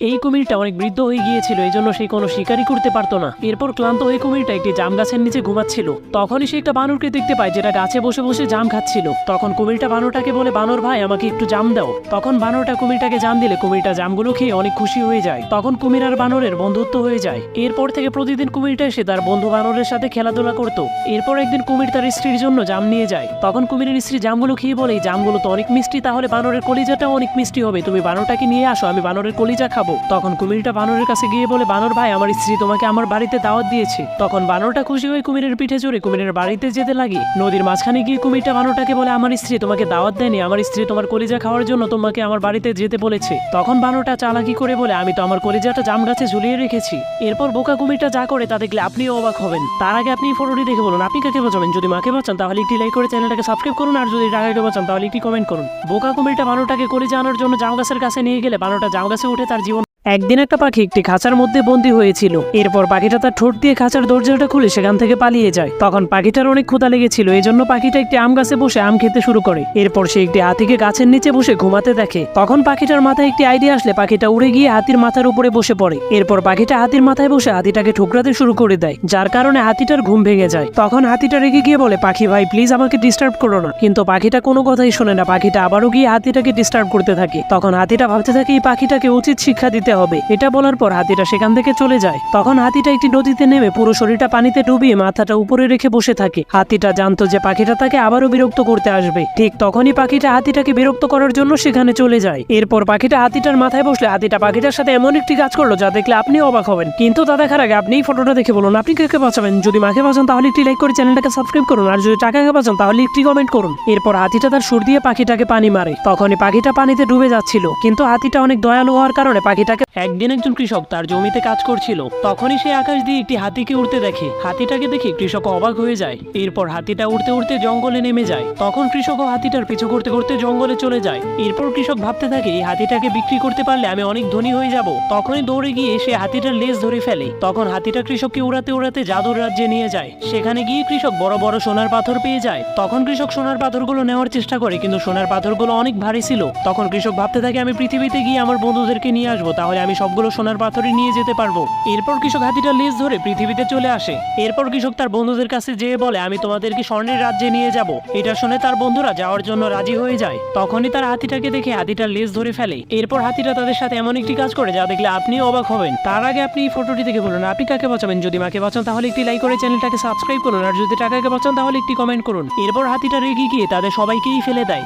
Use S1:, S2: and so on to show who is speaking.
S1: এই কুমিরটা অনেক বৃদ্ধ হয়ে গিয়েছিল, এই জন্য সে কোনো শিকারই করতে পারতো না। এরপর ক্লান্ত হয়ে কুমিরটা একটি জাম গাছের নিচে ঘুমাচ্ছিল। তখনই সে একটা বানরকে দেখতে পায় যেটা গাছে বসে বসে জাম খাচ্ছিল। তখন কুমিরটা বানরটাকে বলে, বানর ভাই আমাকে একটু জাম দাও। তখন বানরটা কুমিরটাকে জাম দিলে কুমিরটা জামগুলো খেয়ে অনেক খুশি হয়ে যায়। তখন কুমির আর বানরের বন্ধুত্ব হয়ে যায়। এরপর থেকে প্রতিদিন কুমিরটা এসে তার বন্ধু বানরের সাথে খেলাধুলা করতো। এরপর একদিন কুমির তার স্ত্রীর জন্য জাম নিয়ে যায়। তখন কুমিরের স্ত্রী জামগুলো খেয়ে বলে, এই জামগুলো তো অনেক মিষ্টি, তাহলে বানরের কলিজাটাও অনেক মিষ্টি হবে, তুমি বানরটাকে নিয়ে আসো, আমি বানরের কলিজা খাবো। তখন কুমিরটা বানরের কাছে গিয়ে বলে, বানর ভাই আমার স্ত্রী তোমাকে আমার বাড়িতে দাওয়াত দিয়েছে। তখন বানরটা খুশি হয়ে কুমিরের পিঠে চড়ে কুমিরের বাড়িতে যেতে লাগে। নদীর মাঝখানে গিয়ে কুমিরটা বানরটাকে বলে, আমার স্ত্রী তোমাকে দাওয়াত দেয়নি, আমার স্ত্রী তোমার কলিজা খাওয়ার জন্য তোমাকে আমার বাড়িতে যেতে বলেছে। তখন বানরটা চালাকি করে বলে, আমি তো আমার কলিজাটা জাম গাছে ঝুলিয়ে রেখেছি। এরপর বোকা কুমিরটা যা করে তা দেখলে আপনিও অবাক হবেন। তার আগে আপনি ফটোটি দেখে বলুন আপনি কাকে বাঁচাবেন। যদি মাকে বাঁচান তাহলে একটি লাইক করে চ্যানেলটাকে সাবস্ক্রাইব করুন, আর যদি টাকাকে বাঁচান তাহলে একটি কমেন্ট করুন। বোকা কুমিরটা বানরটাকে কলিজা আনার জন্য জাম গাছের কাছে নিয়ে গেলে বানরটা জাম গাছে উঠে তার জীবন। একদিন একটা পাখি একটি খাঁচার মধ্যে বন্দী হয়েছিল। এরপর পাখিটা তার ঠোঁট দিয়ে খাঁচার দরজাটা খুলে সেখান থেকে পালিয়ে যায়। তখন পাখিটার অনেক ক্ষুধা লেগেছিল, এই জন্য পাখিটা একটি আম গাছে বসে আম খেতে শুরু করে। এরপর সে একটি হাতিকে গাছের নিচে বসে ঘুমাতে দেখে। তখন পাখিটার মাথায় একটি আইডিয়া আসলে পাখিটা উড়ে গিয়ে হাতির মাথার উপরে বসে পড়ে। এরপর পাখিটা হাতির মাথায় বসে হাতিটাকে ঠুকরাতে শুরু করে দেয়, যার কারণে হাতিটার ঘুম ভেঙে যায়। তখন হাতিটা রেগে গিয়ে বলে, পাখি ভাই প্লিজ আমাকে ডিস্টার্ব করো না। কিন্তু পাখিটা কোনো কথাই শোনে না। পাখিটা আবারও গিয়ে হাতিটাকে ডিস্টার্ব করতে থাকে। তখন হাতিটা ভাবতে থাকে এই পাখিটাকে উচিত শিক্ষা দিতে হবে। এটা বলার পর হাতিটা সেখান থেকে চলে যায়। তখন হাতিটা একটি নদীতে নেমে পুরো শরীরটা পানিতে ডুবিয়ে মাথাটা উপরে রেখে বসে থাকে। হাতিটা জানতো যে পাখিটা তাকে আবারও বিরক্ত করতে আসবে। ঠিক তখনই পাখিটা হাতিটাকে বিরক্ত করার জন্য সেখানে চলে যায়। এরপর পাখিটা হাতিটার মাথায় বসলে হাতিটা পাখিটার সাথে এমন একটি কাজ করলো যা দেখলে আপনি অবাক হবেন। কিন্তু তা দেখার আগে আপনি এই ফটোটা দেখে বলুন আপনি কাকে বাঁচাবেন। যদি মাকে বাঁচান তাহলে একটি লাইক করে চ্যানেলটাকে সাবস্ক্রাইব করুন, আর যদি টাকাকে বাঁচান তাহলে একটি কমেন্ট করুন। এরপর হাতিটা তার সুর দিয়ে পাখিটাকে পানি মারে। তখনই পাখিটা পানিতে ডুবে যাচ্ছিল, কিন্তু হাতিটা অনেক দয়ালু হওয়ার কারণে পাখিটাকে। একদিন একজন কৃষক তার জমিতে কাজ করছিল। তখনই সে আকাশ দিয়ে একটি হাতিকে উড়তে দেখে। হাতিটাকে দেখে কৃষক অবাক হয়ে যায়। এরপর হাতিটা উড়তে উড়তে জঙ্গলে নেমে যায়। তখন কৃষকও হাতিটার পিছু করতে করতে জঙ্গলে চলে যায়। এরপর কৃষক ভাবতে থাকে এই হাতিটাকে বিক্রি করতে পারলে আমি অনেক ধনী হয়ে যাব। তখনই দৌড়ে গিয়ে সে হাতিটার লেজ ধরে ফেলে। তখন হাতিটা কৃষককে উড়াতে উড়াতে জাদুর রাজ্যে নিয়ে যায়। সেখানে গিয়ে কৃষক বড় বড় সোনার পাথর পেয়ে যায়। তখন কৃষক সোনার পাথরগুলো নেওয়ার চেষ্টা করে, কিন্তু সোনার পাথরগুলো অনেক ভারী ছিল। তখন কৃষক ভাবতে থাকে আমি পৃথিবীতে গিয়ে আমার বন্ধুদেরকে নিয়ে আসবো, তাহলে আমি সবগুলো সোনার পাথরই নিয়ে যেতে পারবো। এরপর কৃষক হাতিটা লেজ ধরে পৃথিবীতে চলে আসে। এরপর কৃষক তার বন্ধুদের কাছে যেয়ে বলে আমি তোমাদেরকে স্বর্ণের রাজ্যে নিয়ে যাব। এটা শুনে তার বন্ধুরা যাওয়ার জন্য রাজি হয়ে যায়। তখনই তার হাতিটাকে দেখে হাতিটার লেজ ধরে ফেলে। এরপর হাতিটা তাদের সাথে এমন একটি কাজ করে যা দেখলে আপনিও অবাক হবেন। তার আগে আপনি এই ফটোটি দেখে বলুন আপনি কাকে বাঁচাবেন। যদি মাকে বাঁচান তাহলে একটি লাইক করে চ্যানেলটাকে সাবস্ক্রাইব করুন, আর যদি টাকাকে বাঁচান তাহলে একটি কমেন্ট করুন। এরপর হাতিটা রেগে গিয়ে তাদের সবাইকেই ফেলে দেয়।